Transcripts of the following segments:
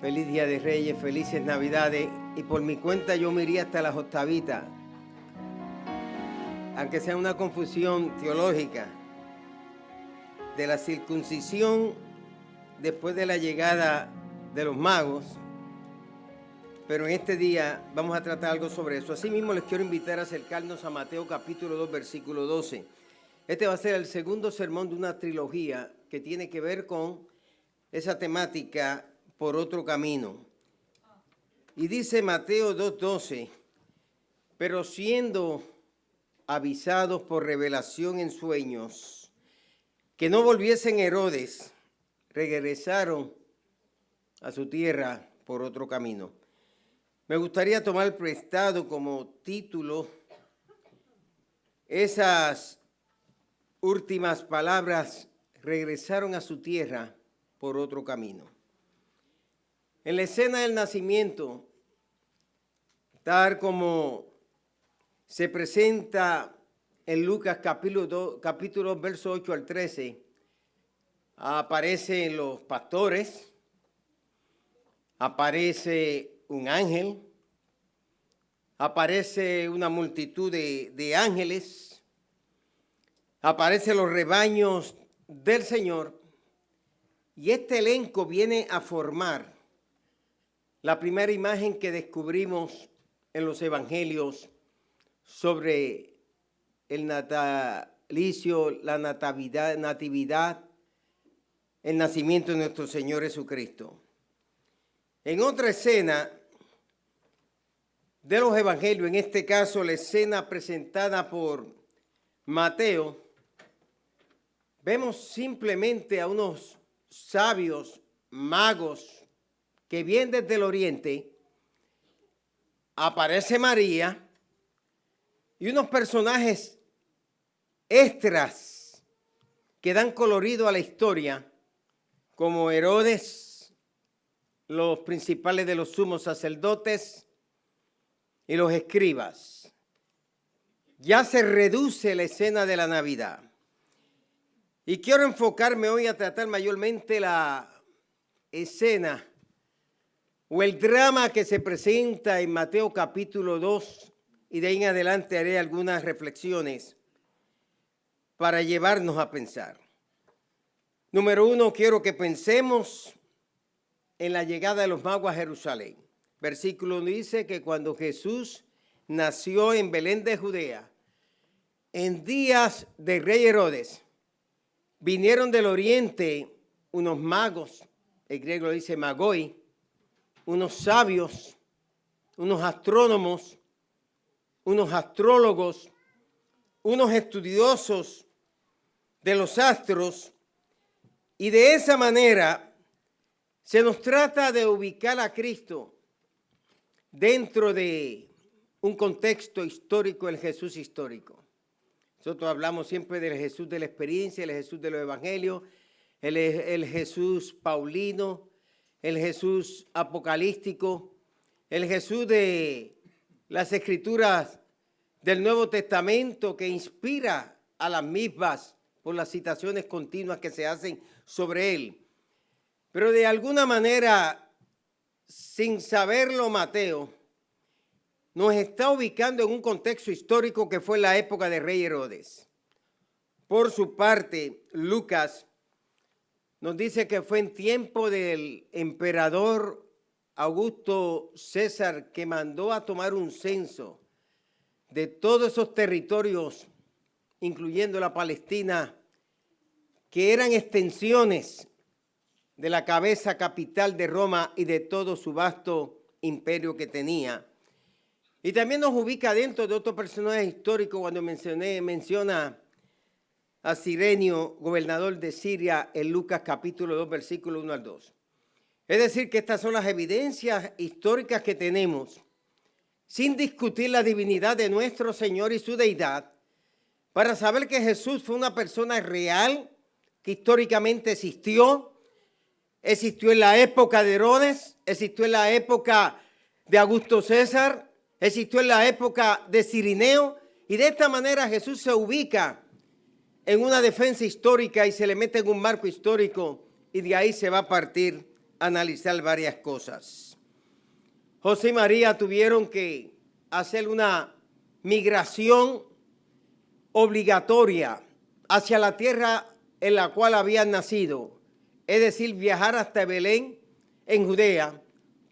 Feliz Día de Reyes, felices Navidades, y por mi cuenta yo me iría hasta las octavitas, aunque sea una confusión teológica, de la circuncisión después de la llegada de los magos, pero en este día vamos a tratar algo sobre eso. Asimismo les quiero invitar a acercarnos a Mateo capítulo 2, versículo 12. Este va a ser el segundo sermón de una trilogía que tiene que ver con esa temática por otro camino. Y dice Mateo 2:12, pero siendo avisados por revelación en sueños, que no volviesen Herodes, regresaron a su tierra por otro camino. Me gustaría tomar prestado como título esas últimas palabras: regresaron a su tierra por otro camino. En la escena del nacimiento, tal como se presenta en Lucas capítulo 2, verso 8 al 13, aparecen los pastores, aparece un ángel, aparece una multitud de ángeles, aparecen los rebaños del Señor, y este elenco viene a formar la primera imagen que descubrimos en los evangelios sobre el natalicio, la natividad, el nacimiento de nuestro Señor Jesucristo. En otra escena de los evangelios, en este caso la escena presentada por Mateo, vemos simplemente a unos sabios, magos, que vienen desde el oriente. Aparece María y unos personajes extras que dan colorido a la historia, como Herodes, los principales de los sumos sacerdotes y los escribas. Ya se reduce la escena de la Navidad. Y quiero enfocarme hoy a tratar mayormente la escena o el drama que se presenta en Mateo capítulo 2, y de ahí en adelante haré algunas reflexiones para llevarnos a pensar. Número uno, quiero que pensemos en la llegada de los magos a Jerusalén. Versículo 1 dice que cuando Jesús nació en Belén de Judea, en días del rey Herodes, vinieron del oriente unos magos, el griego dice magoi, unos sabios, unos astrónomos, unos astrólogos, unos estudiosos de los astros, y de esa manera se nos trata de ubicar a Cristo dentro de un contexto histórico, el Jesús histórico. Nosotros hablamos siempre del Jesús de la experiencia, el Jesús de los evangelios, el Jesús paulino, el Jesús apocalíptico, el Jesús de las escrituras del Nuevo Testamento, que inspira a las mismas por las citaciones continuas que se hacen sobre él. Pero de alguna manera, sin saberlo, Mateo nos está ubicando en un contexto histórico que fue la época de rey Herodes. Por su parte, Lucas nos dice que fue en tiempo del emperador Augusto César, que mandó a tomar un censo de todos esos territorios, incluyendo la Palestina, que eran extensiones de la cabeza capital de Roma y de todo su vasto imperio que tenía. Y también nos ubica dentro de otro personaje histórico cuando menciona a Cirenio, gobernador de Siria, en Lucas capítulo 2, versículo 1 al 2. Es decir, que estas son las evidencias históricas que tenemos, sin discutir la divinidad de nuestro Señor y su deidad, para saber que Jesús fue una persona real, que históricamente existió en la época de Herodes, existió en la época de Augusto César, existió en la época de Cirenio, y de esta manera Jesús se ubica en una defensa histórica y se le mete en un marco histórico y de ahí se va a partir a analizar varias cosas. José y María tuvieron que hacer una migración obligatoria hacia la tierra en la cual habían nacido, es decir, viajar hasta Belén en Judea,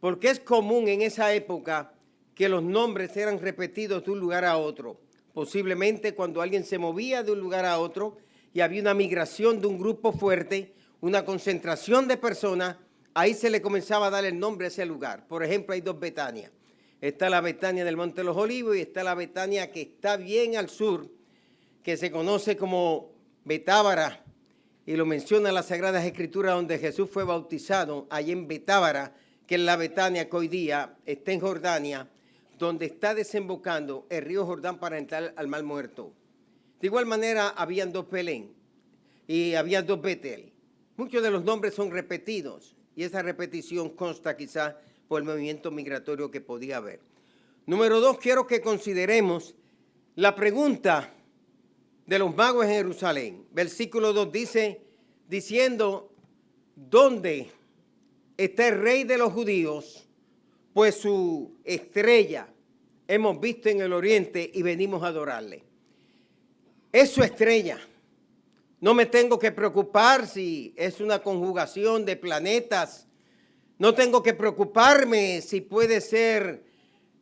porque es común en esa época que los nombres eran repetidos de un lugar a otro. Posiblemente cuando alguien se movía de un lugar a otro y había una migración de un grupo fuerte, una concentración de personas, ahí se le comenzaba a dar el nombre a ese lugar. Por ejemplo, hay dos Betanias. Está la Betania del Monte de los Olivos y está la Betania que está bien al sur, que se conoce como Betábara, y lo menciona las Sagradas Escrituras, donde Jesús fue bautizado, allí en Betábara, que es la Betania que hoy día está en Jordania, donde está desembocando el río Jordán para entrar al Mar Muerto. De igual manera, habían dos Belén y había dos Betel. Muchos de los nombres son repetidos y esa repetición consta quizás por el movimiento migratorio que podía haber. Número 2, quiero que consideremos la pregunta de los magos en Jerusalén. Versículo 2 dice, diciendo, ¿dónde está el rey de los judíos? Pues su estrella hemos visto en el oriente y venimos a adorarle. Es su estrella. No me tengo que preocupar si es una conjugación de planetas. No tengo que preocuparme si puede ser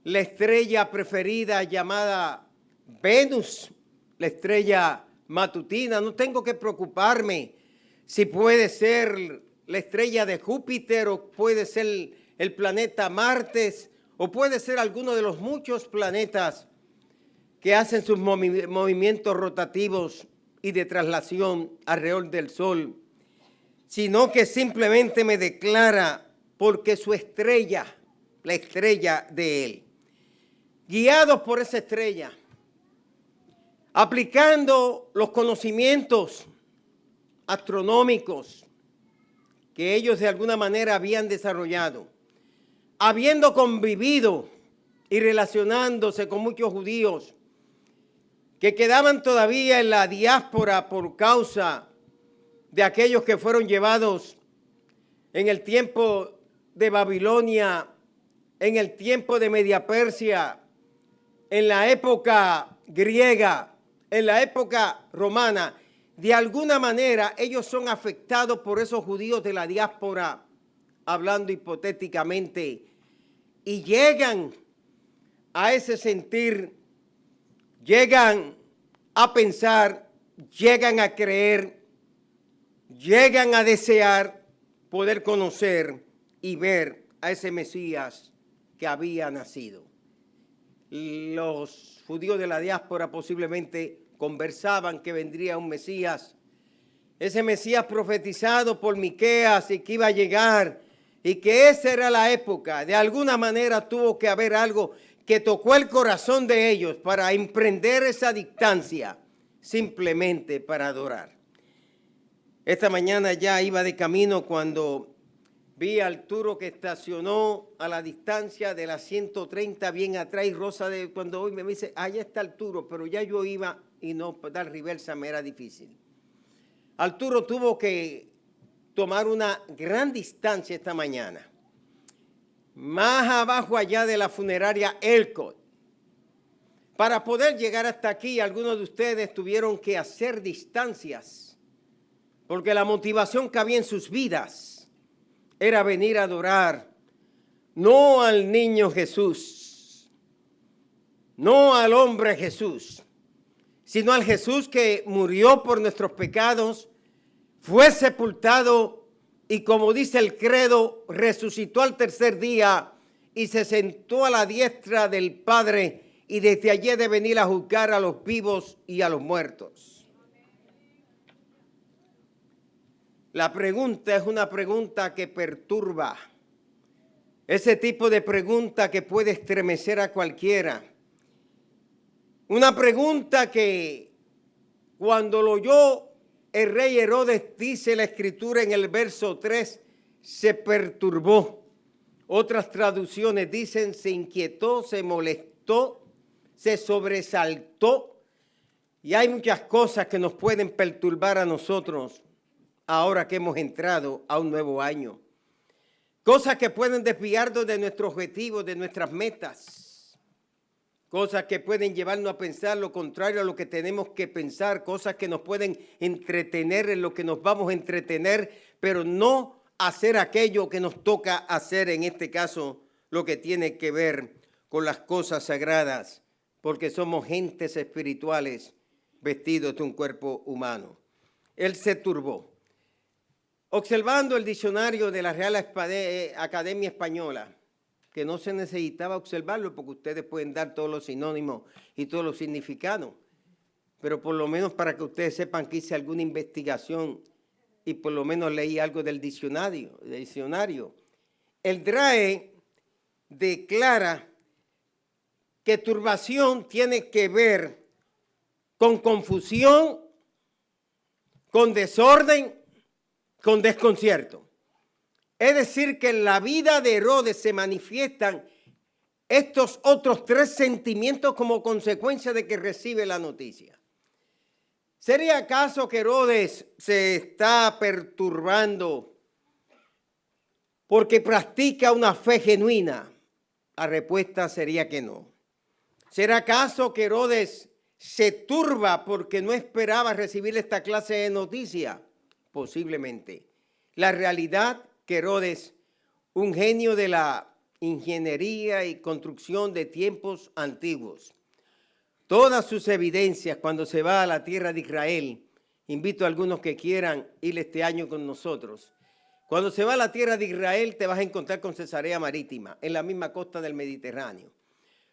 la estrella preferida llamada Venus, la estrella matutina. No tengo que preocuparme si puede ser la estrella de Júpiter o puede ser el planeta Marte o puede ser alguno de los muchos planetas que hacen sus movimientos rotativos y de traslación alrededor del Sol, sino que simplemente me declara porque su estrella, la estrella de Él, guiados por esa estrella, aplicando los conocimientos astronómicos que ellos de alguna manera habían desarrollado, habiendo convivido y relacionándose con muchos judíos que quedaban todavía en la diáspora por causa de aquellos que fueron llevados en el tiempo de Babilonia, en el tiempo de Media Persia, en la época griega, en la época romana. De alguna manera ellos son afectados por esos judíos de la diáspora, hablando hipotéticamente, y llegan a ese sentir, llegan a pensar, llegan a creer, llegan a desear poder conocer y ver a ese Mesías que había nacido. Los judíos de la diáspora posiblemente conversaban que vendría un Mesías, ese Mesías profetizado por Miqueas y que iba a llegar y que esa era la época. De alguna manera tuvo que haber algo que tocó el corazón de ellos para emprender esa distancia simplemente para adorar. Esta mañana ya iba de camino cuando vi a Arturo que estacionó a la distancia de la 130 bien atrás y Rosa cuando hoy me dice, allá está Arturo, pero ya yo iba y no dar reversa me era difícil. Arturo tuvo que tomar una gran distancia esta mañana, más abajo allá de la funeraria Elcott. Para poder llegar hasta aquí, algunos de ustedes tuvieron que hacer distancias, porque la motivación que había en sus vidas era venir a adorar, no al niño Jesús, no al hombre Jesús, sino al Jesús que murió por nuestros pecados, fue sepultado y como dice el credo, resucitó al tercer día y se sentó a la diestra del Padre y desde allí de venir a juzgar a los vivos y a los muertos. La pregunta es una pregunta que perturba, ese tipo de pregunta que puede estremecer a cualquiera. Una pregunta que cuando lo oyó el rey Herodes, dice la Escritura en el verso 3, se perturbó. Otras traducciones dicen se inquietó, se molestó, se sobresaltó. Y hay muchas cosas que nos pueden perturbar a nosotros ahora que hemos entrado a un nuevo año. Cosas que pueden desviarnos de nuestro objetivo, de nuestras metas. Cosas que pueden llevarnos a pensar lo contrario a lo que tenemos que pensar. Cosas que nos pueden entretener en lo que nos vamos a entretener, pero no hacer aquello que nos toca hacer, en este caso, lo que tiene que ver con las cosas sagradas, porque somos gentes espirituales vestidos de un cuerpo humano. Él se turbó. Observando el diccionario de la Real Academia Española, que no se necesitaba observarlo porque ustedes pueden dar todos los sinónimos y todos los significados, pero por lo menos para que ustedes sepan que hice alguna investigación y por lo menos leí algo del diccionario. El DRAE declara que turbación tiene que ver con confusión, con desorden, con desconcierto. Es decir, que en la vida de Herodes se manifiestan estos otros tres sentimientos como consecuencia de que recibe la noticia. ¿Sería acaso que Herodes se está perturbando porque practica una fe genuina? La respuesta sería que no. ¿Será acaso que Herodes se turba porque no esperaba recibir esta clase de noticia? Posiblemente. La realidad que Herodes, un genio de la ingeniería y construcción de tiempos antiguos, todas sus evidencias cuando se va a la tierra de Israel, invito a algunos que quieran ir este año con nosotros. Cuando se va a la tierra de Israel te vas a encontrar con Cesarea Marítima, en la misma costa del Mediterráneo.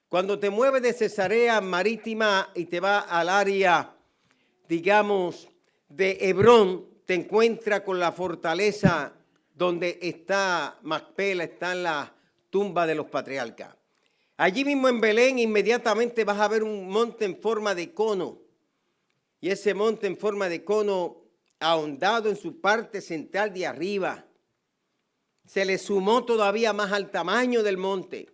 Cuando te mueves de Cesarea Marítima y te vas al área, digamos, de Hebrón, te encuentras con la fortaleza donde está Macpela, está en la tumba de los patriarcas. Allí mismo en Belén inmediatamente vas a ver un monte en forma de cono. Y ese monte en forma de cono, ahondado en su parte central de arriba, se le sumó todavía más al tamaño del monte.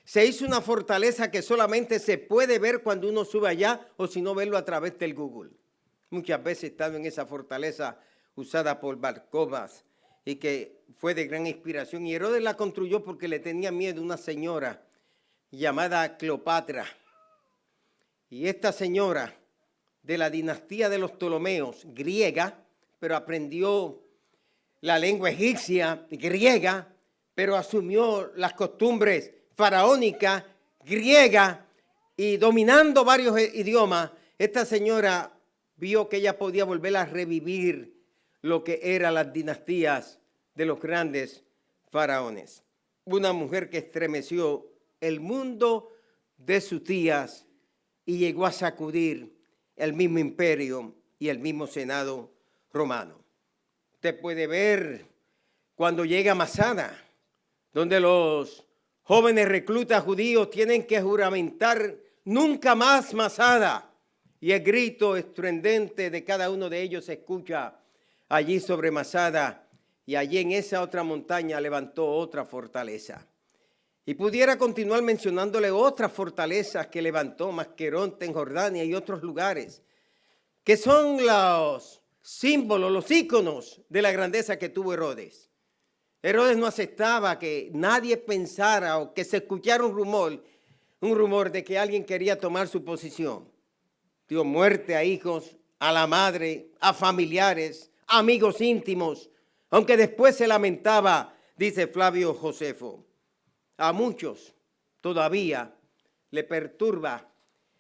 Se hizo una fortaleza que solamente se puede ver cuando uno sube allá o si no verlo a través del Google. Muchas veces he estado en esa fortaleza usada por Barcobas y que fue de gran inspiración. Y Herodes la construyó porque le tenía miedo a una señora llamada Cleopatra. Y esta señora de la dinastía de los Ptolomeos, griega, pero aprendió la lengua egipcia, griega, pero asumió las costumbres faraónicas, griegas, y dominando varios idiomas, esta señora vio que ella podía volver a revivir lo que eran las dinastías de los grandes faraones. Una mujer que estremeció el mundo de sus días y llegó a sacudir el mismo imperio y el mismo senado romano. Usted puede ver cuando llega Masada, donde los jóvenes reclutas judíos tienen que juramentar nunca más Masada. Y el grito estruendente de cada uno de ellos se escucha allí sobre Masada. Y allí en esa otra montaña levantó otra fortaleza. Y pudiera continuar mencionándole otras fortalezas que levantó, Masqueronte en Jordania y otros lugares, que son los símbolos, los íconos de la grandeza que tuvo Herodes. Herodes no aceptaba que nadie pensara o que se escuchara un rumor de que alguien quería tomar su posición. Dio muerte a hijos, a la madre, a familiares, a amigos íntimos, aunque después se lamentaba, dice Flavio Josefo. A muchos todavía le perturba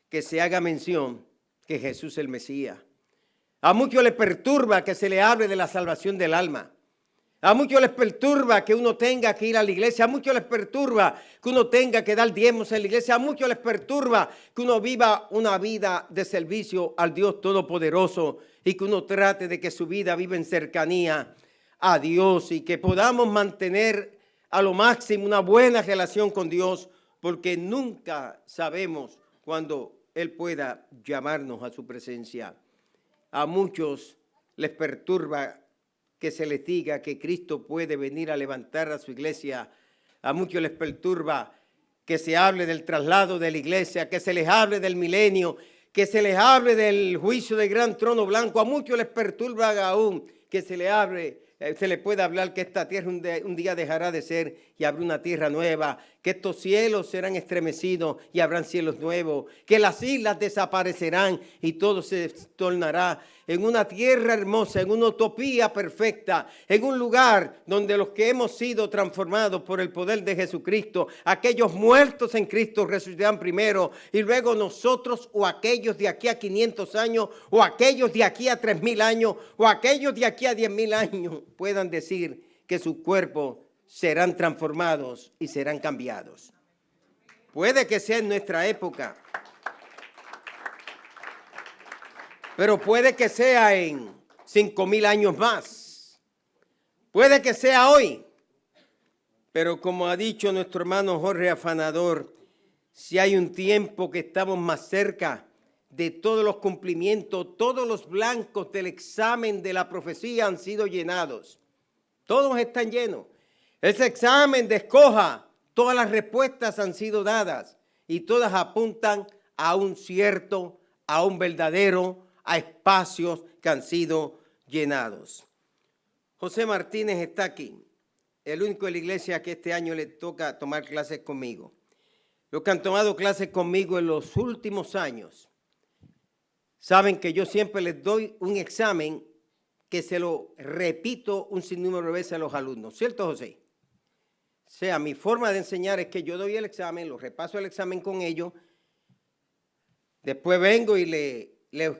que se haga mención que Jesús es el Mesías. A muchos les perturba que se le hable de la salvación del alma. A muchos les perturba que uno tenga que ir a la iglesia. A muchos les perturba que uno tenga que dar diezmos en la iglesia. A muchos les perturba que uno viva una vida de servicio al Dios Todopoderoso y que uno trate de que su vida viva en cercanía a Dios y que podamos mantener a lo máximo una buena relación con Dios, porque nunca sabemos cuándo Él pueda llamarnos a su presencia. A muchos les perturba que se les diga que Cristo puede venir a levantar a su iglesia. A muchos les perturba que se hable del traslado de la iglesia, que se les hable del milenio, que se les hable del juicio del gran trono blanco. A muchos les perturba aún que se le pueda hablar que esta tierra un día dejará de ser y habrá una tierra nueva, que estos cielos serán estremecidos y habrán cielos nuevos, que las islas desaparecerán y todo se tornará en una tierra hermosa, en una utopía perfecta, en un lugar donde los que hemos sido transformados por el poder de Jesucristo, aquellos muertos en Cristo resucitarán primero y luego nosotros o aquellos de aquí a 500 años o aquellos de aquí a 3000 años o aquellos de aquí a 10,000 años puedan decir que sus cuerpos serán transformados y serán cambiados. Puede que sea en nuestra época, pero puede que sea en 5,000 años más. Puede que sea hoy. Pero como ha dicho nuestro hermano Jorge Afanador, si hay un tiempo que estamos más cerca de todos los cumplimientos, todos los blancos del examen de la profecía han sido llenados. Todos están llenos. Ese examen de escoja, todas las respuestas han sido dadas y todas apuntan a un cierto, a un verdadero, a espacios que han sido llenados. José Martínez está aquí, el único de la iglesia que este año le toca tomar clases conmigo. Los que han tomado clases conmigo en los últimos años saben que yo siempre les doy un examen que se lo repito un sinnúmero de veces a los alumnos. ¿Cierto, José? O sea, mi forma de enseñar es que yo doy el examen, lo repaso el examen con ellos, después vengo y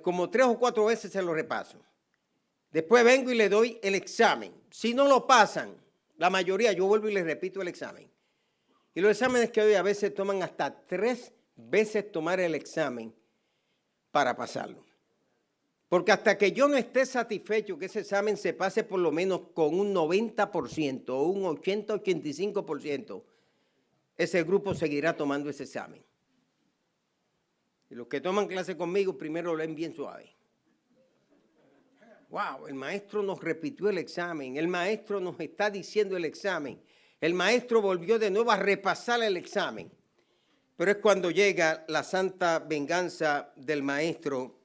como 3 o 4 veces se lo repaso. Después vengo y le doy el examen. Si no lo pasan, la mayoría, yo vuelvo y les repito el examen. Y los exámenes que doy a veces toman hasta 3 veces tomar el examen para pasarlo. Porque hasta que yo no esté satisfecho que ese examen se pase por lo menos con un 90% o un 80-85%, ese grupo seguirá tomando ese examen. Y los que toman clase conmigo primero lo leen bien suave. Wow, el maestro nos repitió el examen, el maestro nos está diciendo el examen, el maestro volvió de nuevo a repasar el examen. Pero es cuando llega la santa venganza del maestro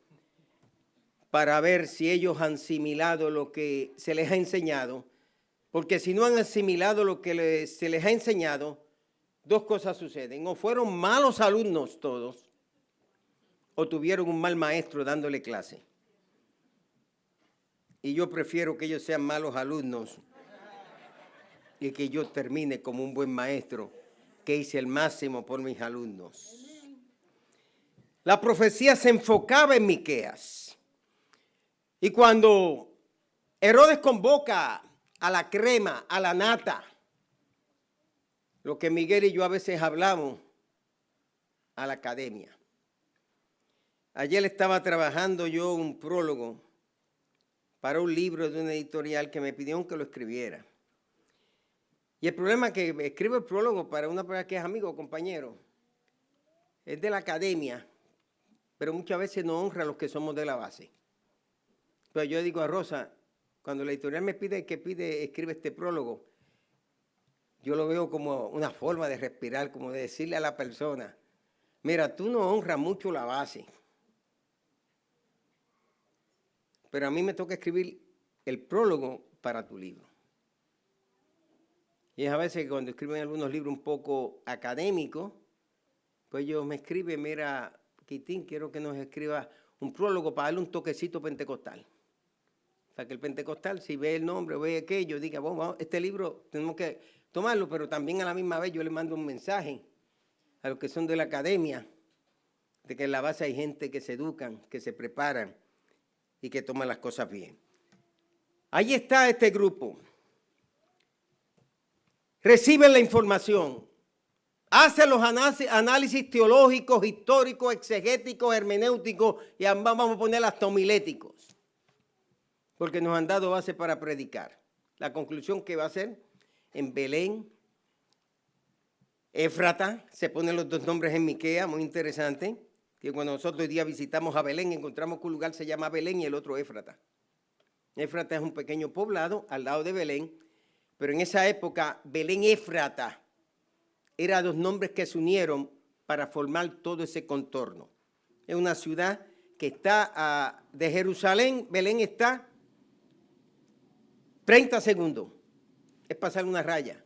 para ver si ellos han asimilado lo que se les ha enseñado. Porque si no han asimilado lo que se les ha enseñado, 2 cosas suceden. O fueron malos alumnos todos, o tuvieron un mal maestro dándole clase. Y yo prefiero que ellos sean malos alumnos y que yo termine como un buen maestro que hice el máximo por mis alumnos. La profecía se enfocaba en Miqueas. Y cuando Herodes convoca a la crema, a la nata, lo que Miguel y yo a veces hablamos, a la academia. Ayer estaba trabajando yo un prólogo para un libro de una editorial que me pidieron que lo escribiera. Y el problema es que escribo el prólogo para una persona que es amigo o compañero. Es de la academia, pero muchas veces no honra a los que somos de la base. Pero yo digo a Rosa, cuando la editorial me pide escribe este prólogo, yo lo veo como una forma de respirar, como de decirle a la persona, mira, tú no honras mucho la base. Pero a mí me toca escribir el prólogo para tu libro. Y es a veces que cuando escriben algunos libros un poco académicos, pues ellos me escriben, mira, Quitín, quiero que nos escriba un prólogo para darle un toquecito pentecostal. Para que el pentecostal, si ve el nombre o ve aquello, diga, bueno, vamos, este libro tenemos que tomarlo, pero también a la misma vez yo le mando un mensaje a los que son de la academia, de que en la base hay gente que se educan, que se preparan y que toman las cosas bien. Ahí está este grupo. Reciben la información, hacen los análisis teológicos, históricos, exegéticos, hermenéuticos y vamos a poner hasta homiléticos, porque nos han dado base para predicar. La conclusión que va a ser en Belén, Éfrata, se ponen los 2 nombres en Miquea, muy interesante, que cuando nosotros hoy día visitamos a Belén, encontramos que un lugar se llama Belén y el otro Éfrata. Éfrata es un pequeño poblado al lado de Belén, pero en esa época Belén Éfrata eran 2 nombres que se unieron para formar todo ese contorno. Es una ciudad que está de Jerusalén, Belén está 30 segundos. Es pasar una raya.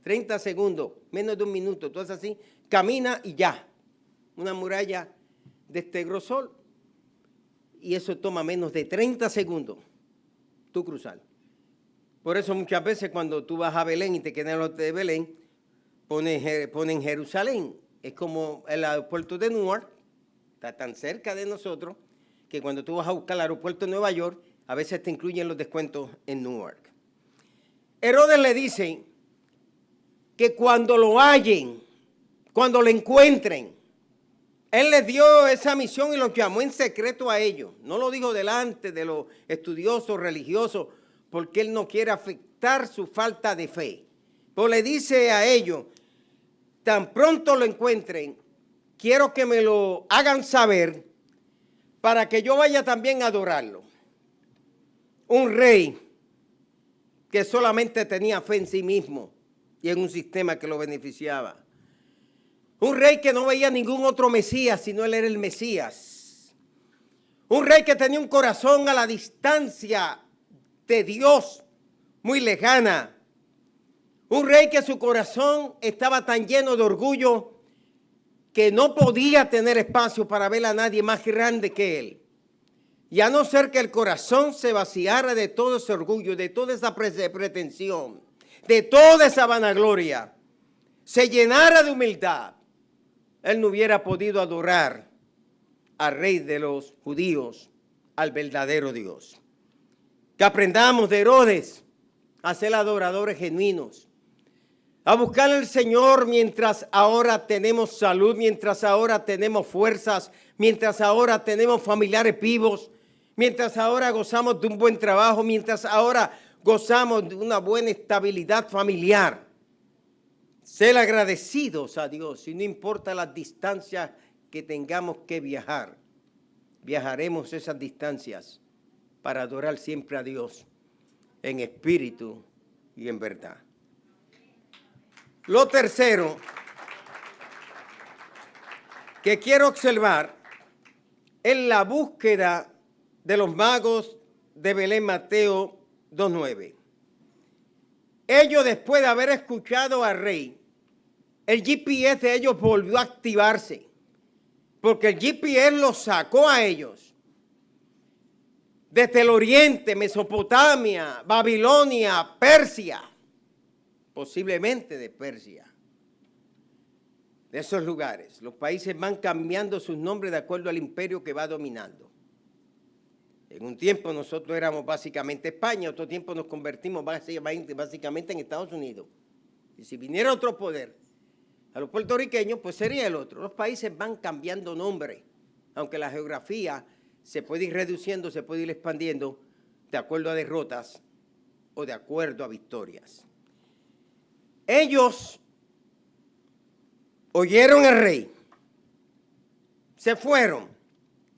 30 segundos, menos de un minuto. Tú haces así, camina y ya. Una muralla de este grosor. Y eso toma menos de 30 segundos. Tú cruzar. Por eso muchas veces cuando tú vas a Belén y te quedas en el hotel de Belén, ponen Jerusalén. Es como el aeropuerto de Newark. Está tan cerca de nosotros que cuando tú vas a buscar el aeropuerto de Nueva York, a veces te incluyen los descuentos en Newark. Herodes le dice que cuando lo hallen, cuando lo encuentren, él les dio esa misión y los llamó en secreto a ellos. No lo dijo delante de los estudiosos religiosos porque él no quiere afectar su falta de fe. Pero le dice a ellos, tan pronto lo encuentren, quiero que me lo hagan saber para que yo vaya también a adorarlo. Un rey que solamente tenía fe en sí mismo y en un sistema que lo beneficiaba. Un rey que no veía ningún otro Mesías, sino él era el Mesías. Un rey que tenía un corazón a la distancia de Dios, muy lejana. Un rey que su corazón estaba tan lleno de orgullo que no podía tener espacio para ver a nadie más grande que él. Y a no ser que el corazón se vaciara de todo ese orgullo, de toda esa pretensión, de toda esa vanagloria, se llenara de humildad, él no hubiera podido adorar al Rey de los judíos, al verdadero Dios. Que aprendamos de Herodes a ser adoradores genuinos, a buscar al Señor mientras ahora tenemos salud, mientras ahora tenemos fuerzas, mientras ahora tenemos familiares vivos, mientras ahora gozamos de un buen trabajo, mientras ahora gozamos de una buena estabilidad familiar. Ser agradecidos a Dios y no importa las distancias que tengamos que viajar, viajaremos esas distancias para adorar siempre a Dios en espíritu y en verdad. Lo tercero que quiero observar es la búsqueda de los magos de Belén, Mateo 2:9. Ellos, después de haber escuchado al rey, el GPS de ellos volvió a activarse, porque el GPS los sacó a ellos desde el oriente, Mesopotamia, Babilonia, Persia, posiblemente de Persia, de esos lugares. Los países van cambiando sus nombres de acuerdo al imperio que va dominando. En un tiempo nosotros éramos básicamente España, otro tiempo nos convertimos básicamente en Estados Unidos. Y si viniera otro poder a los puertorriqueños, pues sería el otro. Los países van cambiando nombre, aunque la geografía se puede ir reduciendo, se puede ir expandiendo de acuerdo a derrotas o de acuerdo a victorias. Ellos oyeron al rey, se fueron.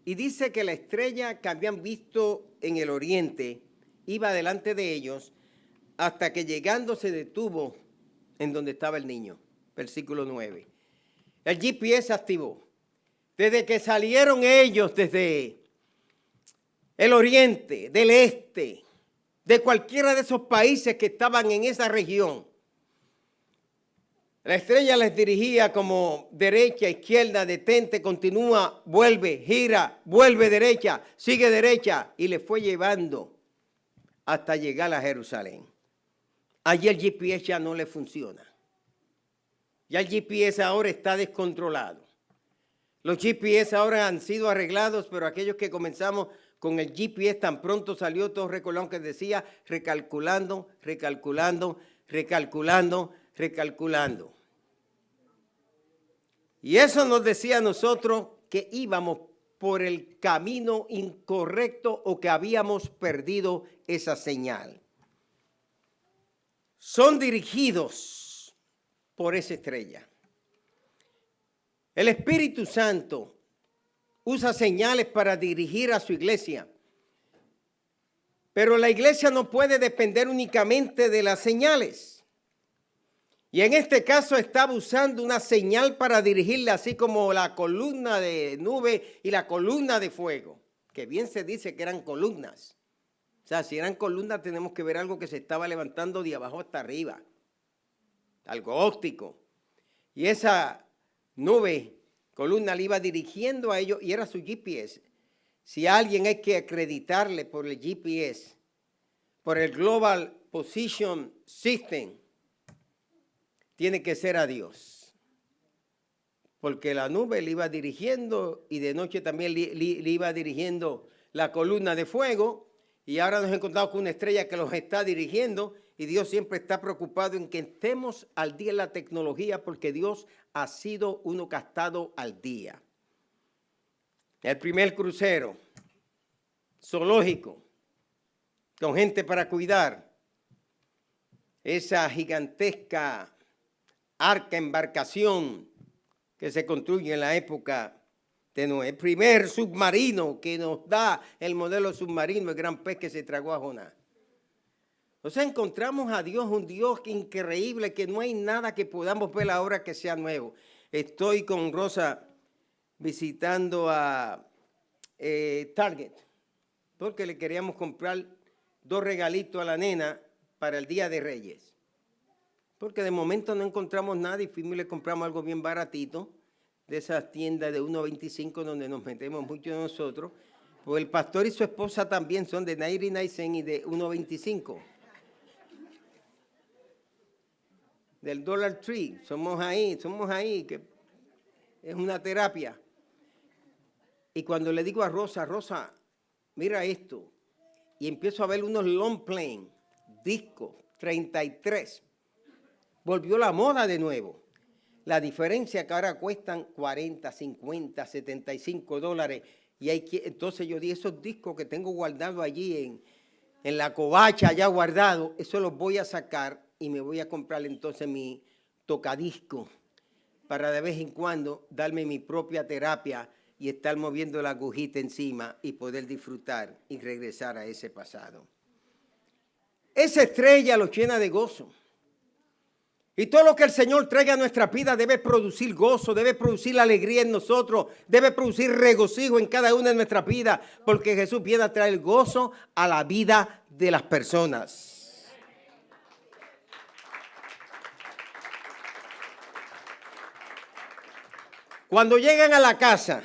Y dice que la estrella que habían visto en el oriente iba delante de ellos hasta que llegando se detuvo en donde estaba el niño. Versículo 9. El GPS se activó. Desde que salieron ellos desde el oriente, del este, de cualquiera de esos países que estaban en esa región, la estrella les dirigía como derecha, izquierda, detente, continúa, vuelve, gira, vuelve derecha, sigue derecha. Y les fue llevando hasta llegar a Jerusalén. Allí el GPS ya no le funciona. Ya el GPS ahora está descontrolado. Los GPS ahora han sido arreglados, pero aquellos que comenzamos con el GPS tan pronto salió, todos recordaron que decía recalculando, recalculando, recalculando, recalculando. Y eso nos decía a nosotros que íbamos por el camino incorrecto o que habíamos perdido esa señal. Son dirigidos por esa estrella. El Espíritu Santo usa señales para dirigir a su iglesia. Pero la iglesia no puede depender únicamente de las señales. Y en este caso estaba usando una señal para dirigirle, así como la columna de nube y la columna de fuego, que bien se dice que eran columnas. O sea, si eran columnas, tenemos que ver algo que se estaba levantando de abajo hasta arriba. Algo óptico. Y esa nube, columna, le iba dirigiendo a ellos y era su GPS. Si a alguien hay que acreditarle por el GPS, por el Global Position System, tiene que ser a Dios. Porque la nube le iba dirigiendo y de noche también le iba dirigiendo la columna de fuego. Y ahora nos encontramos con una estrella que los está dirigiendo y Dios siempre está preocupado en que estemos al día en la tecnología porque Dios ha sido uno que ha estado al día. El primer crucero zoológico con gente para cuidar, esa gigantesca arca embarcación que se construye en la época de Noé, el primer submarino que nos da el modelo submarino, el gran pez que se tragó a Jonás. O sea, encontramos a Dios, un Dios increíble, que no hay nada que podamos ver ahora que sea nuevo. Estoy con Rosa visitando a Target, porque le queríamos comprar 2 regalitos a la nena para el Día de Reyes. Porque de momento no encontramos nada y fuimos y le compramos algo bien baratito, de esas tiendas de 1.25 donde nos metemos muchos de nosotros. Pues el pastor y su esposa también son de 99 cents y de 1.25. Del Dollar Tree, somos ahí, que es una terapia. Y cuando le digo a Rosa, Rosa, mira esto, y empiezo a ver unos long plane, discos, 33, volvió la moda de nuevo. La diferencia que ahora cuestan 40, 50, 75 dólares. Y entonces yo di esos discos que tengo guardados allí en la covacha, allá guardado, eso los voy a sacar y me voy a comprar entonces mi tocadisco para de vez en cuando darme mi propia terapia y estar moviendo la agujita encima y poder disfrutar y regresar a ese pasado. Esa estrella los llena de gozo. Y todo lo que el Señor traiga a nuestra vida debe producir gozo, debe producir alegría en nosotros, debe producir regocijo en cada una de nuestras vidas, porque Jesús viene a traer gozo a la vida de las personas. Cuando llegan a la casa,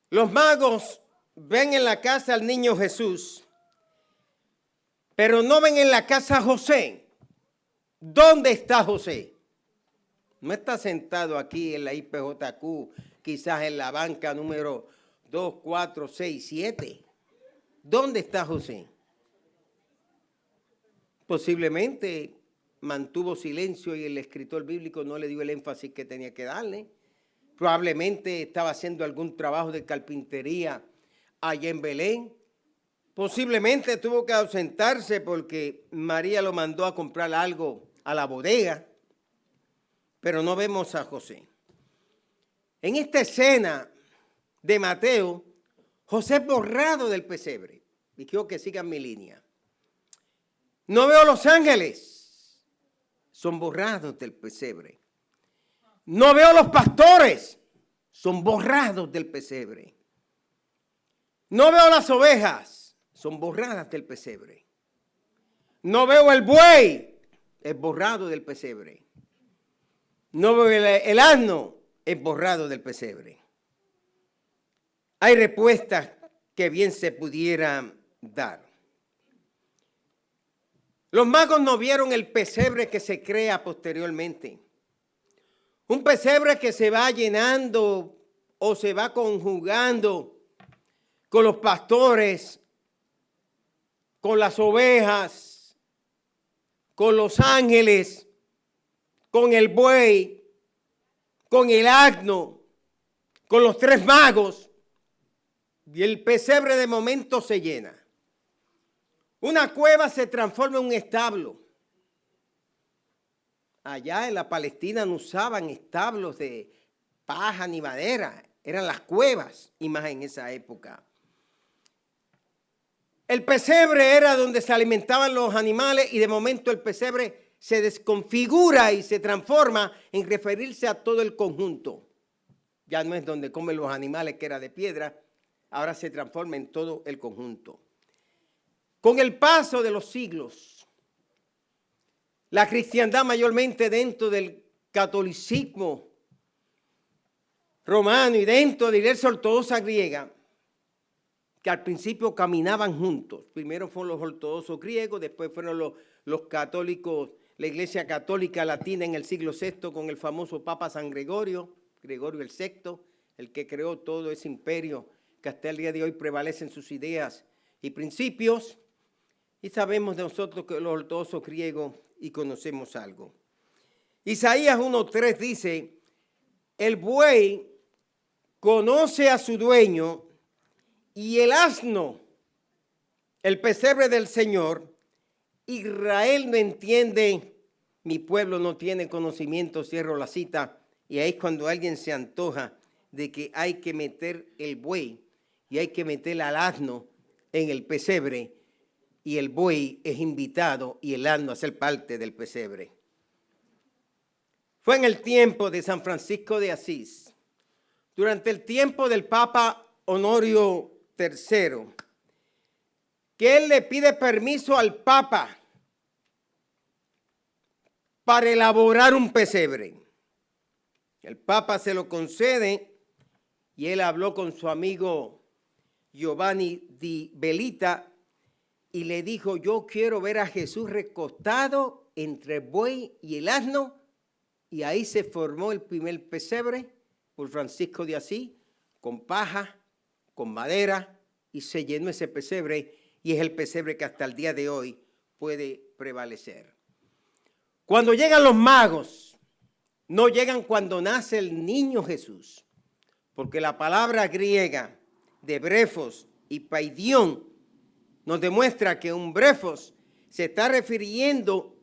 los magos ven en la casa al niño Jesús, pero no ven en la casa a José. ¿Dónde está José? No está sentado aquí en la IPJQ, quizás en la banca número 2, 4, 6, 7. ¿Dónde está José? Posiblemente mantuvo silencio y el escritor bíblico no le dio el énfasis que tenía que darle. Probablemente estaba haciendo algún trabajo de carpintería allá en Belén. Posiblemente tuvo que ausentarse porque María lo mandó a comprar algo a la bodega, pero no vemos a José. En esta escena de Mateo, José es borrado del pesebre. Y quiero que sigan mi línea. No veo los ángeles, son borrados del pesebre. No veo los pastores, son borrados del pesebre. No veo las ovejas, son borradas del pesebre. No veo el buey, es borrado del pesebre. No veo el asno, es borrado del pesebre. Hay respuestas que bien se pudieran dar. Los magos no vieron el pesebre que se crea posteriormente. Un pesebre que se va llenando o se va conjugando con los pastores, con las ovejas, con los ángeles, con el buey, con el asno, con los 3 magos. Y el pesebre de momento se llena. Una cueva se transforma en un establo. Allá en la Palestina no usaban establos de paja ni madera, eran las cuevas, y más en esa época. El pesebre era donde se alimentaban los animales y de momento el pesebre se desconfigura y se transforma en referirse a todo el conjunto. Ya no es donde comen los animales, que era de piedra, ahora se transforma en todo el conjunto. Con el paso de los siglos, la cristiandad mayormente dentro del catolicismo romano y dentro de la iglesia ortodoxa griega, que al principio caminaban juntos. Primero fueron los ortodoxos griegos, después fueron los católicos, la iglesia católica latina en el siglo VI con el famoso Papa San Gregorio, Gregorio el VI, el que creó todo ese imperio que hasta el día de hoy prevalecen sus ideas y principios. Y sabemos de nosotros que los ortodoxos griegos y conocemos algo. Isaías 1:3 dice, el buey conoce a su dueño y el asno, el pesebre del Señor. Israel no entiende, mi pueblo no tiene conocimiento, cierro la cita. Y ahí es cuando alguien se antoja de que hay que meter el buey y hay que meter al asno en el pesebre. Y el buey es invitado y el asno a ser parte del pesebre. Fue en el tiempo de San Francisco de Asís, durante el tiempo del Papa Honorio III, que él le pide permiso al Papa para elaborar un pesebre. El Papa se lo concede y él habló con su amigo Giovanni di Velita y le dijo, yo quiero ver a Jesús recostado entre el buey y el asno. Y ahí se formó el primer pesebre por Francisco de Asís, con paja, con madera, y se llenó ese pesebre, y es el pesebre que hasta el día de hoy puede prevalecer. Cuando llegan los magos, no llegan cuando nace el niño Jesús, porque la palabra griega de brefos y paidión nos demuestra que un brefos se está refiriendo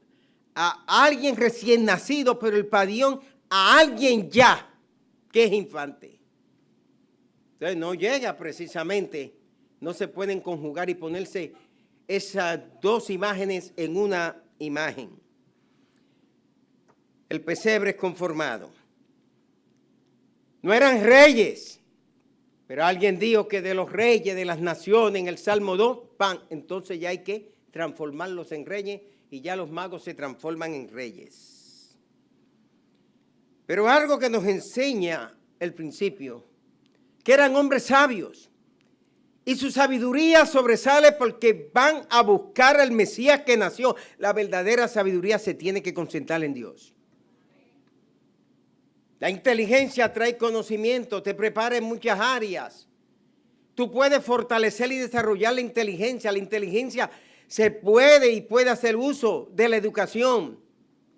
a alguien recién nacido, pero el paidión a alguien ya que es infante. Entonces no llega precisamente, no se pueden conjugar y ponerse esas dos imágenes en una imagen. El pesebre es conformado. No eran reyes, pero alguien dijo que de los reyes de las naciones en el Salmo 2, entonces ya hay que transformarlos en reyes y ya los magos se transforman en reyes. Pero algo que nos enseña el principio, que eran hombres sabios y su sabiduría sobresale porque van a buscar al Mesías que nació. La verdadera sabiduría se tiene que concentrar en Dios. La inteligencia trae conocimiento, te prepara en muchas áreas. Tú puedes fortalecer y desarrollar la inteligencia. La inteligencia se puede hacer uso de la educación,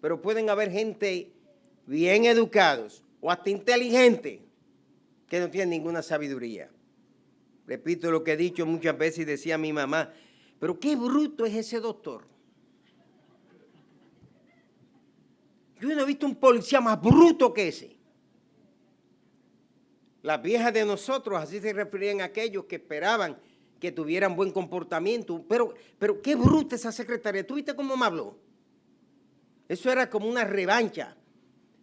pero pueden haber gente bien educados o hasta inteligentes que no tienen ninguna sabiduría. Repito lo que he dicho muchas veces y decía mi mamá, pero qué bruto es ese doctor. Yo no he visto un policía más bruto que ese. Las viejas de nosotros así se referían a aquellos que esperaban que tuvieran buen comportamiento. Pero qué bruta esa secretaria. ¿Tú viste cómo me habló? Eso era como una revancha.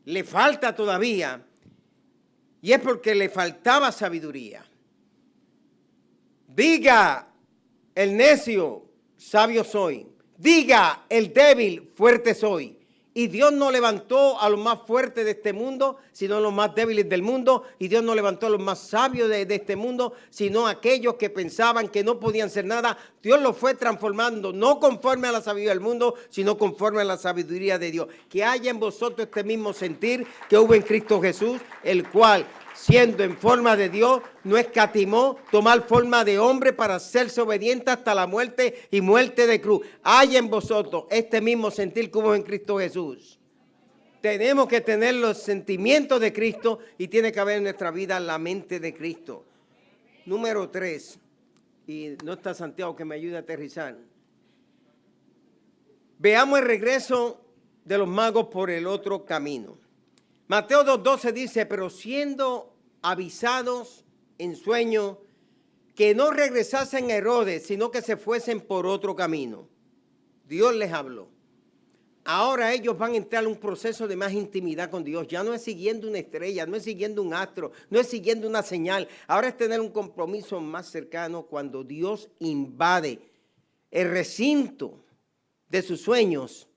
Le falta todavía. Y es porque le faltaba sabiduría. Diga el necio, sabio soy. Diga el débil, fuerte soy. Y Dios no levantó a los más fuertes de este mundo, sino a los más débiles del mundo. Y Dios no levantó a los más sabios de este mundo, sino a aquellos que pensaban que no podían ser nada. Dios los fue transformando, no conforme a la sabiduría del mundo, sino conforme a la sabiduría de Dios. Que haya en vosotros este mismo sentir que hubo en Cristo Jesús, el cual, siendo en forma de Dios, no escatimó tomar forma de hombre para hacerse obediente hasta la muerte y muerte de cruz. Hay en vosotros este mismo sentir que hubo en Cristo Jesús. Tenemos que tener los sentimientos de Cristo y tiene que haber en nuestra vida la mente de Cristo. Número 3, y no está Santiago que me ayude a aterrizar. Veamos el regreso de los magos por el otro camino. Mateo 2:12 dice, pero siendo avisados en sueño que no regresasen a Herodes, sino que se fuesen por otro camino. Dios les habló. ahora ellos van a entrar en un proceso de más intimidad con Dios. Ya no es siguiendo una estrella, no es siguiendo un astro, no es siguiendo una señal. Ahora es tener un compromiso más cercano cuando Dios invade el recinto de sus sueños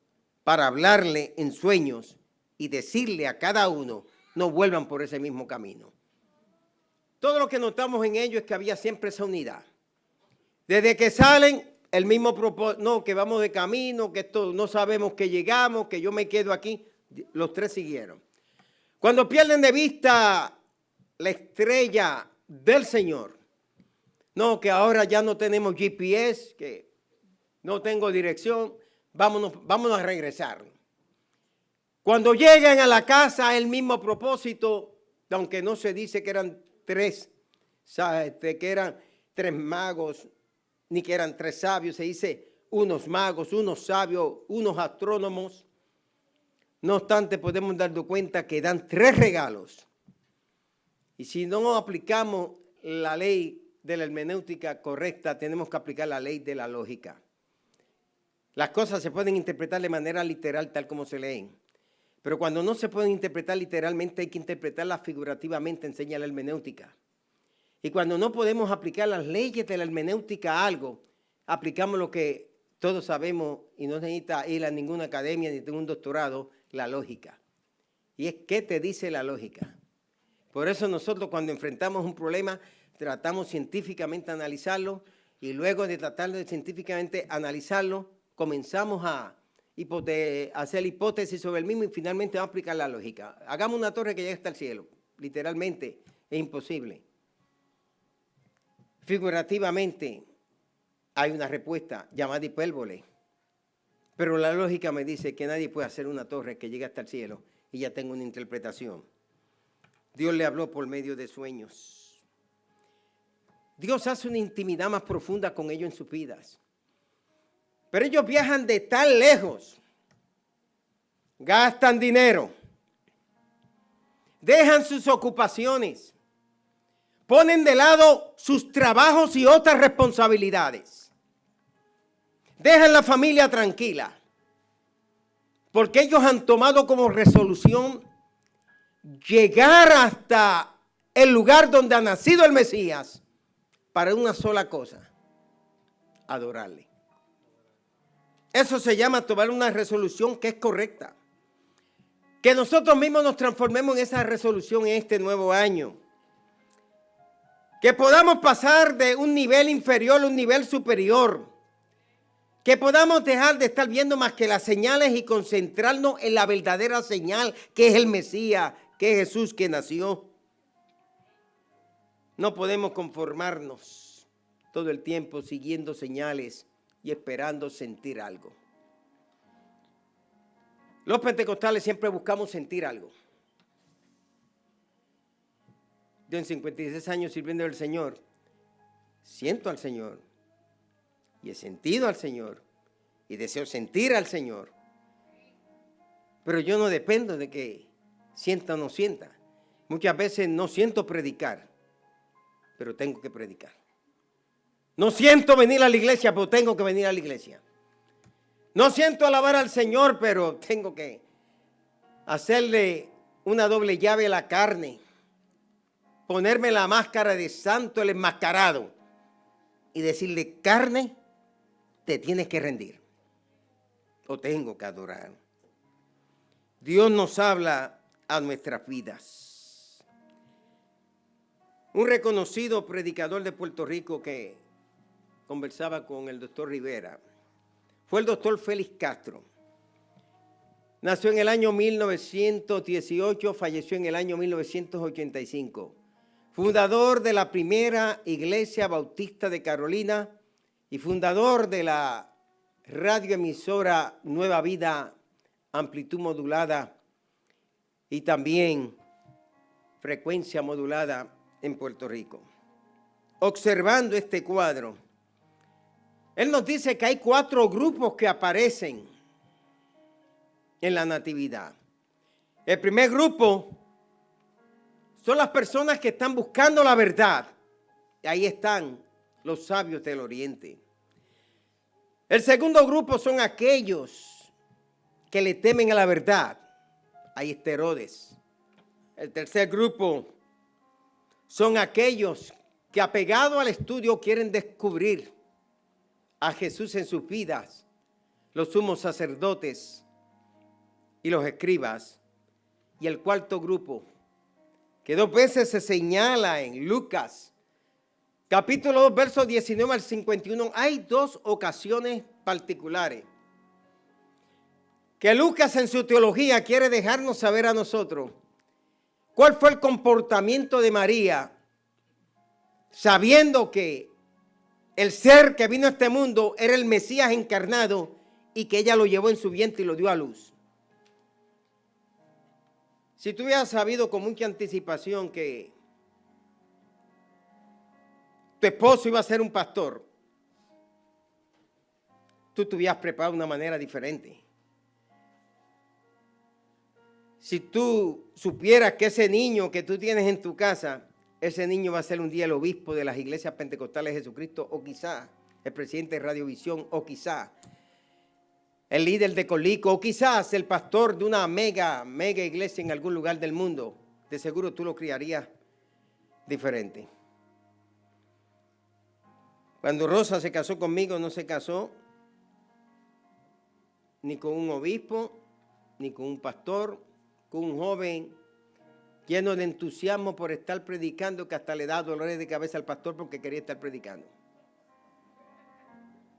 para hablarle en sueños y decirle a cada uno, no vuelvan por ese mismo camino. Todo lo que notamos en ellos es que había siempre esa unidad. Desde que salen, el mismo propósito, no, que vamos de camino, que esto no sabemos que llegamos, que yo me quedo aquí. Los tres siguieron. Cuando pierden de vista la estrella del Señor, no, que ahora ya no tenemos GPS, que no tengo dirección, vámonos a regresar. Cuando llegan a la casa, el mismo propósito, aunque no se dice que eran tres, que eran tres magos, ni que eran tres sabios, se dice unos magos, unos sabios, unos astrónomos. No obstante, podemos darnos cuenta que dan tres regalos. Y si no aplicamos la ley de la hermenéutica correcta, tenemos que aplicar la ley de la lógica. Las cosas se pueden interpretar de manera literal, tal como se leen. Pero cuando no se pueden interpretar literalmente, hay que interpretarlas figurativamente, enseña la hermenéutica. Y cuando no podemos aplicar las leyes de la hermenéutica a algo, aplicamos lo que todos sabemos y no necesita ir a ninguna academia ni tener un doctorado, la lógica. Y es ¿qué te dice la lógica? Por eso nosotros cuando enfrentamos un problema, tratamos científicamente de analizarlo y luego de tratar de científicamente analizarlo, comenzamos a hacer hipótesis sobre el mismo y finalmente vamos a aplicar la lógica. Hagamos una torre que llegue hasta el cielo. Literalmente es imposible. Figurativamente hay una respuesta llamada hipérbole. Pero la lógica me dice que nadie puede hacer una torre que llegue hasta el cielo y ya tengo una interpretación. Dios le habló por medio de sueños. Dios hace una intimidad más profunda con ellos en sus vidas. Pero ellos viajan de tan lejos, gastan dinero, dejan sus ocupaciones, ponen de lado sus trabajos y otras responsabilidades, dejan la familia tranquila, porque ellos han tomado como resolución llegar hasta el lugar donde ha nacido el Mesías para una sola cosa, adorarle. Eso se llama tomar una resolución que es correcta. Que nosotros mismos nos transformemos en esa resolución en este nuevo año. Que podamos pasar de un nivel inferior a un nivel superior. Que podamos dejar de estar viendo más que las señales y concentrarnos en la verdadera señal que es el Mesías, que es Jesús que nació. No podemos conformarnos todo el tiempo siguiendo señales y esperando sentir algo. Los pentecostales siempre buscamos sentir algo. Yo en 56 años sirviendo al Señor, siento al Señor y he sentido al Señor y deseo sentir al Señor. Pero yo no dependo de que sienta o no sienta. Muchas veces no siento predicar, pero tengo que predicar. No siento venir a la iglesia, pero tengo que venir a la iglesia. No siento alabar al Señor, pero tengo que hacerle una doble llave a la carne. Ponerme la máscara de santo, el enmascarado. Y decirle, carne, te tienes que rendir. O tengo que adorar. Dios nos habla a nuestras vidas. Un reconocido predicador de Puerto Rico que conversaba con el doctor Rivera fue el doctor Félix Castro. Nació en el año 1918, falleció en el año 1985. Fundador de la primera iglesia bautista de Carolina y fundador de la radioemisora Nueva Vida, amplitud modulada y también frecuencia modulada en Puerto Rico. Observando este cuadro, él nos dice que hay 4 grupos que aparecen en la natividad. El primer grupo son las personas que están buscando la verdad. Y ahí están los sabios del oriente. El segundo grupo son aquellos que le temen a la verdad. Ahí está Herodes. El tercer grupo son aquellos que apegados al estudio quieren descubrir a Jesús en sus vidas, los sumos sacerdotes y los escribas. Y el cuarto grupo, que 2 veces se señala en Lucas, capítulo 2, versos 19 al 51, hay 2 ocasiones particulares que Lucas en su teología quiere dejarnos saber a nosotros cuál fue el comportamiento de María, sabiendo que el ser que vino a este mundo era el Mesías encarnado y que ella lo llevó en su vientre y lo dio a luz. Si tú hubieras sabido con mucha anticipación que tu esposo iba a ser un pastor, tú te hubieras preparado de una manera diferente. Si tú supieras que ese niño que tú tienes en tu casa, ese niño va a ser un día el obispo de las iglesias pentecostales de Jesucristo, o quizá el presidente de Radiovisión, o quizá el líder de Colico, o quizás el pastor de una mega iglesia en algún lugar del mundo, de seguro tú lo criarías diferente. Cuando Rosa se casó conmigo, no se casó ni con un obispo, ni con un pastor, con un joven lleno de entusiasmo por estar predicando, que hasta le da dolores de cabeza al pastor porque quería estar predicando.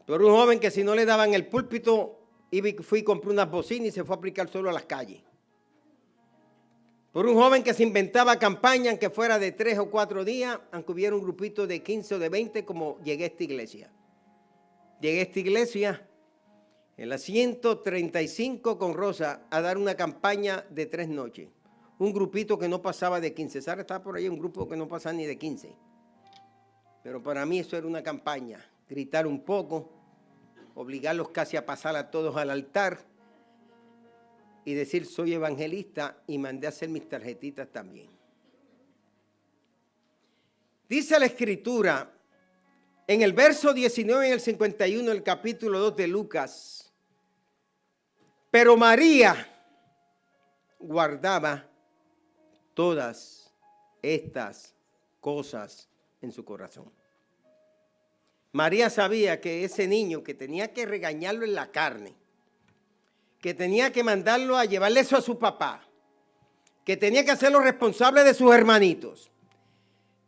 Pero un joven que si no le daban el púlpito, fui y compré unas bocinas y se fue a aplicar solo a las calles. Por un joven que se inventaba campaña, aunque fuera de 3 o 4 días, aunque hubiera un grupito de 15 o de 20, como llegué a esta iglesia. Llegué a esta iglesia en la 135 con Rosa a dar una campaña de 3 noches. Un grupito que no pasaba de 15. Sara estaba por ahí, un grupo que no pasaba ni de 15. Pero para mí eso era una campaña. Gritar un poco, obligarlos casi a pasar a todos al altar y decir soy evangelista, y mandé a hacer mis tarjetitas también. Dice la Escritura en el verso 19 y el 51 del capítulo 2 de Lucas: pero María guardaba todas estas cosas en su corazón. María sabía que ese niño, que tenía que regañarlo en la carne, que tenía que mandarlo a llevarle eso a su papá, que tenía que hacerlo responsable de sus hermanitos,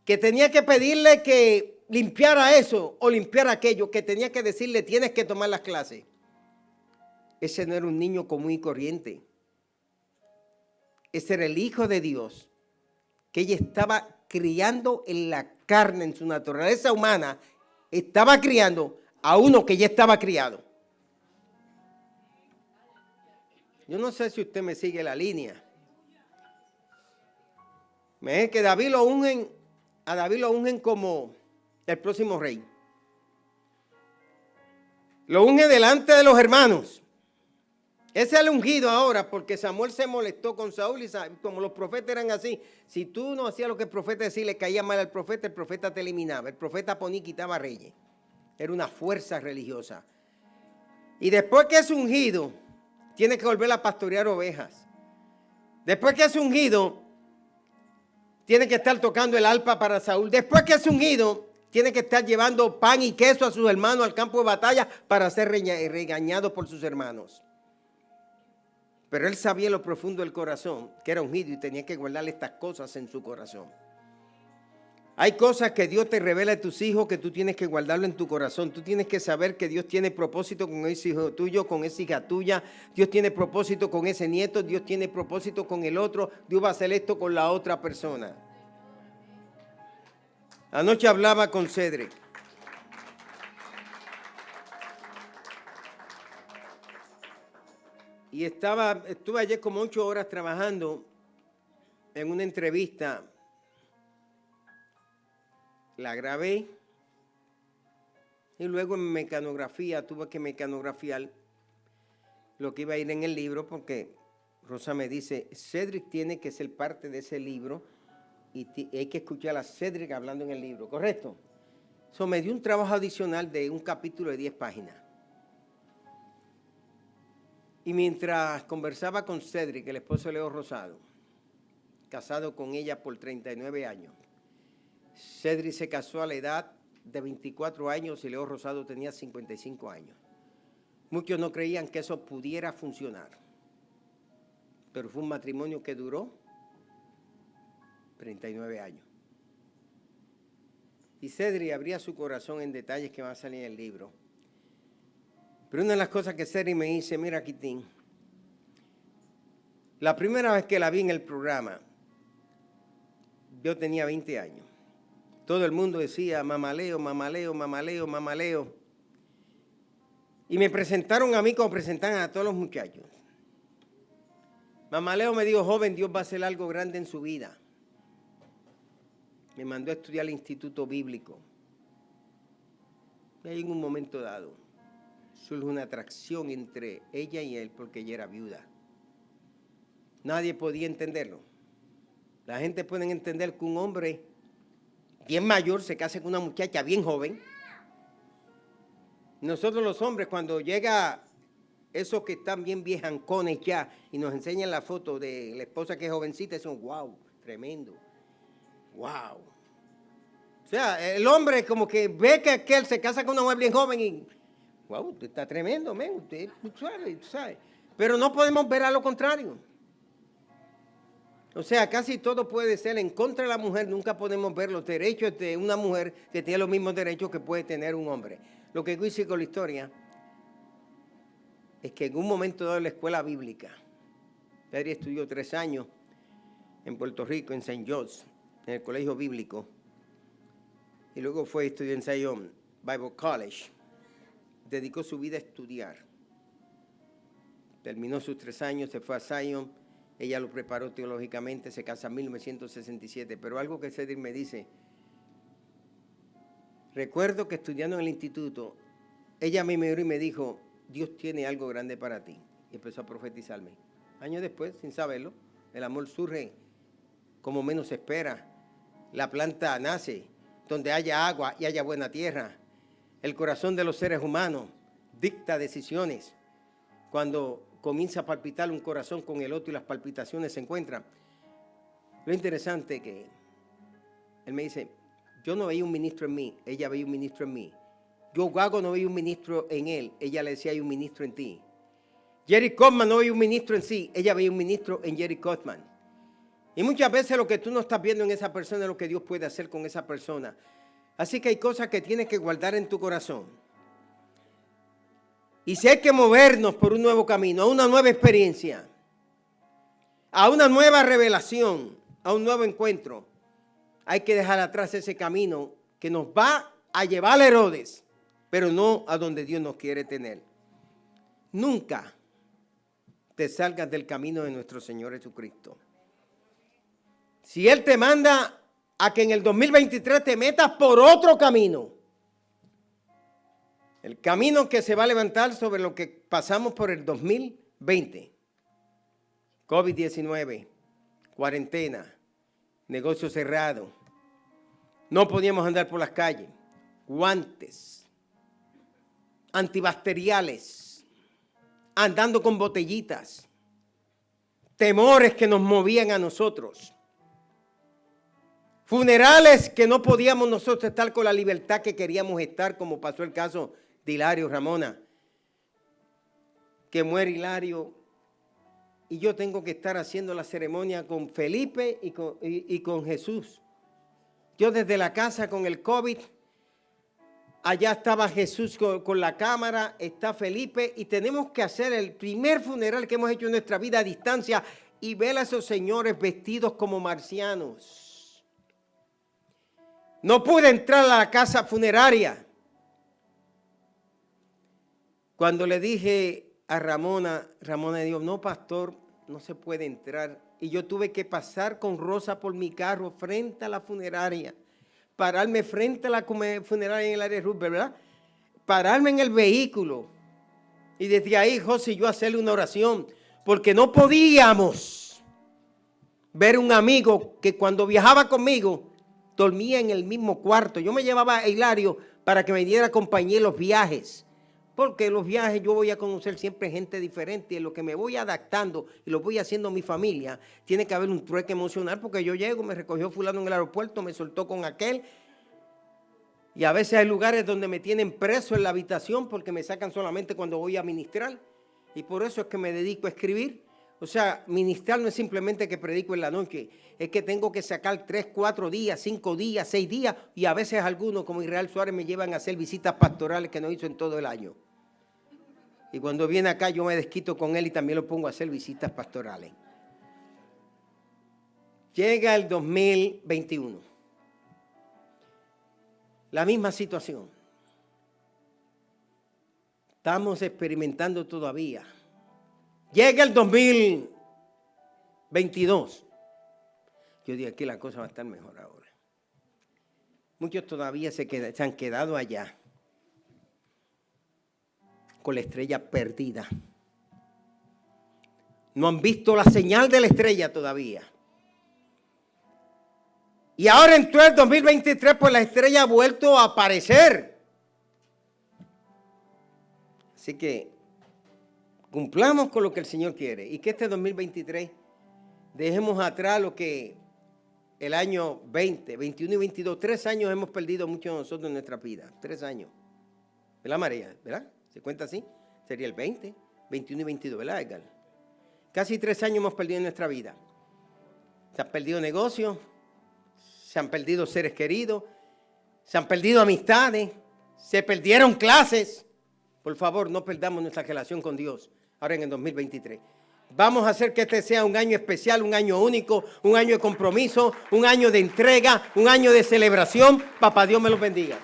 que tenía que pedirle que limpiara eso o limpiara aquello, que tenía que decirle tienes que tomar las clases. Ese no era un niño común y corriente. Ese era el Hijo de Dios, que ella estaba criando en la carne, en su naturaleza humana. Estaba criando a uno que ya estaba criado. Yo no sé si usted me sigue la línea. Me dice que a David lo ungen como el próximo rey. Lo unge delante de los hermanos. Ese es el ungido ahora, porque Samuel se molestó con Saúl y como los profetas eran así, si tú no hacías lo que el profeta decía, le caía mal al profeta, el profeta te eliminaba. El profeta ponía y quitaba reyes. Era una fuerza religiosa. Y después que es ungido, tiene que volver a pastorear ovejas. Después que es ungido, tiene que estar tocando el arpa para Saúl. Después que es ungido, tiene que estar llevando pan y queso a sus hermanos al campo de batalla para ser regañado por sus hermanos. Pero él sabía en lo profundo del corazón que era ungido y tenía que guardar estas cosas en su corazón. Hay cosas que Dios te revela a tus hijos que tú tienes que guardarlo en tu corazón. Tú tienes que saber que Dios tiene propósito con ese hijo tuyo, con esa hija tuya. Dios tiene propósito con ese nieto. Dios tiene propósito con el otro. Dios va a hacer esto con la otra persona. Anoche hablaba con Cedric. Y estuve ayer como 8 horas trabajando en una entrevista. La grabé y luego en mecanografía tuve que mecanografiar lo que iba a ir en el libro, porque Rosa me dice, Cedric tiene que ser parte de ese libro y hay que escuchar a Cedric hablando en el libro, ¿correcto? Eso me dio un trabajo adicional de un capítulo de 10 páginas. Y mientras conversaba con Cedric, el esposo de Leo Rosado, casado con ella por 39 años, Cedric se casó a la edad de 24 años y Leo Rosado tenía 55 años. Muchos no creían que eso pudiera funcionar, pero fue un matrimonio que duró 39 años. Y Cedric abría su corazón en detalles que van a salir en el libro. Pero una de las cosas que Cedric me dice, mira, Quitín, la primera vez que la vi en el programa, yo tenía 20 años. Todo el mundo decía, mamaleo, mamaleo, mamaleo, mamaleo. Y me presentaron a mí como presentan a todos los muchachos. Mamaleo me dijo, joven, Dios va a hacer algo grande en su vida. Me mandó a estudiar al Instituto Bíblico. Y ahí en un momento dado surge una atracción entre ella y él porque ella era viuda. Nadie podía entenderlo. La gente puede entender que un hombre bien mayor se case con una muchacha bien joven. Nosotros los hombres, cuando llega esos que están bien viejancones ya y nos enseñan la foto de la esposa que es jovencita, son wow, tremendo, wow. O sea, el hombre como que ve que aquel se casa con una mujer bien joven y wow, usted está tremendo, men, usted sabe. Pero no podemos ver a lo contrario. O sea, casi todo puede ser en contra de la mujer, nunca podemos ver los derechos de una mujer que tiene los mismos derechos que puede tener un hombre. Lo que dice con la historia es que en un momento dado en la escuela bíblica, Pedro estudió 3 años en Puerto Rico, en St. George, en el colegio bíblico, y luego fue a estudiar en Zion Bible College. Dedicó su vida a estudiar. Terminó sus 3 años, se fue a Zion. Ella lo preparó teológicamente, se casa en 1967. Pero algo que Cedric me dice, recuerdo que estudiando en el instituto, ella me miró y me dijo, Dios tiene algo grande para ti. Y empezó a profetizarme. Años después, sin saberlo, el amor surge como menos se espera. La planta nace donde haya agua y haya buena tierra. El corazón de los seres humanos dicta decisiones. Cuando comienza a palpitar un corazón con el otro y las palpitaciones se encuentran. Lo interesante es que él me dice, yo no veía un ministro en mí, ella veía un ministro en mí. Yo, Gago, no veía un ministro en él, ella le decía, hay un ministro en ti. Jerry Kaufman no veía un ministro en sí, ella veía un ministro en Jerry Kaufman. Y muchas veces lo que tú no estás viendo en esa persona es lo que Dios puede hacer con esa persona. Así que hay cosas que tienes que guardar en tu corazón. Y si hay que movernos por un nuevo camino, a una nueva experiencia, a una nueva revelación, a un nuevo encuentro, hay que dejar atrás ese camino que nos va a llevar a Herodes, pero no a donde Dios nos quiere tener. Nunca te salgas del camino de nuestro Señor Jesucristo. Si Él te manda a que en el 2023 te metas por otro camino, el camino que se va a levantar sobre lo que pasamos por el 2020, COVID-19, cuarentena, negocio cerrado, no podíamos andar por las calles, guantes, antibacteriales, andando con botellitas, temores que nos movían a nosotros, funerales que no podíamos nosotros estar con la libertad que queríamos estar, como pasó el caso de Hilario Ramona, que muere Hilario y yo tengo que estar haciendo la ceremonia con Felipe y con Jesús. Yo desde la casa con el COVID, allá estaba Jesús con la cámara, está Felipe y tenemos que hacer el primer funeral que hemos hecho en nuestra vida a distancia y ver a esos señores vestidos como marcianos. No pude entrar a la casa funeraria. Cuando le dije a Ramona dijo, no, pastor, no se puede entrar. Y yo tuve que pasar con Rosa por mi carro frente a la funeraria, pararme frente a la funeraria en el área de Roosevelt, ¿verdad? Pararme en el vehículo. Y desde ahí, José y yo hacerle una oración, porque no podíamos ver un amigo que cuando viajaba conmigo, dormía en el mismo cuarto. Yo me llevaba a Hilario para que me diera compañía en los viajes, Porque los viajes yo voy a conocer siempre gente diferente y en lo que me voy adaptando y lo voy haciendo mi familia, tiene que haber un trueque emocional porque yo llego, me recogió fulano en el aeropuerto, me soltó con aquel y a veces hay lugares donde me tienen preso en la habitación porque me sacan solamente cuando voy a ministrar y por eso es que me dedico a escribir. O sea, ministrar no es simplemente que predico en la noche, es que tengo que sacar 3, 4 días, 5 días, 6 días y a veces algunos como Israel Suárez me llevan a hacer visitas pastorales que no hizo en todo el año. Y cuando viene acá yo me desquito con él y también lo pongo a hacer visitas pastorales. Llega el 2021. La misma situación. Estamos experimentando todavía. Llega el 2022. Yo digo, aquí la cosa va a estar mejor ahora. Muchos todavía se han quedado allá con la estrella perdida. No han visto la señal de la estrella todavía. Y ahora entró el 2023, pues la estrella ha vuelto a aparecer. Así que cumplamos con lo que el Señor quiere. Y que este 2023 dejemos atrás lo que el año 20, 21 y 22, 3 años hemos perdido muchos de nosotros en nuestra vida. 3 años. ¿Verdad, María? ¿Verdad? ¿Se cuenta así? Sería el 20, 21 y 22, ¿verdad, Edgar? Casi 3 años hemos perdido en nuestra vida. Se han perdido negocios, se han perdido seres queridos, se han perdido amistades, se perdieron clases. Por favor, no perdamos nuestra relación con Dios ahora en el 2023. Vamos a hacer que este sea un año especial, un año único, un año de compromiso, un año de entrega, un año de celebración. Papá Dios me los bendiga.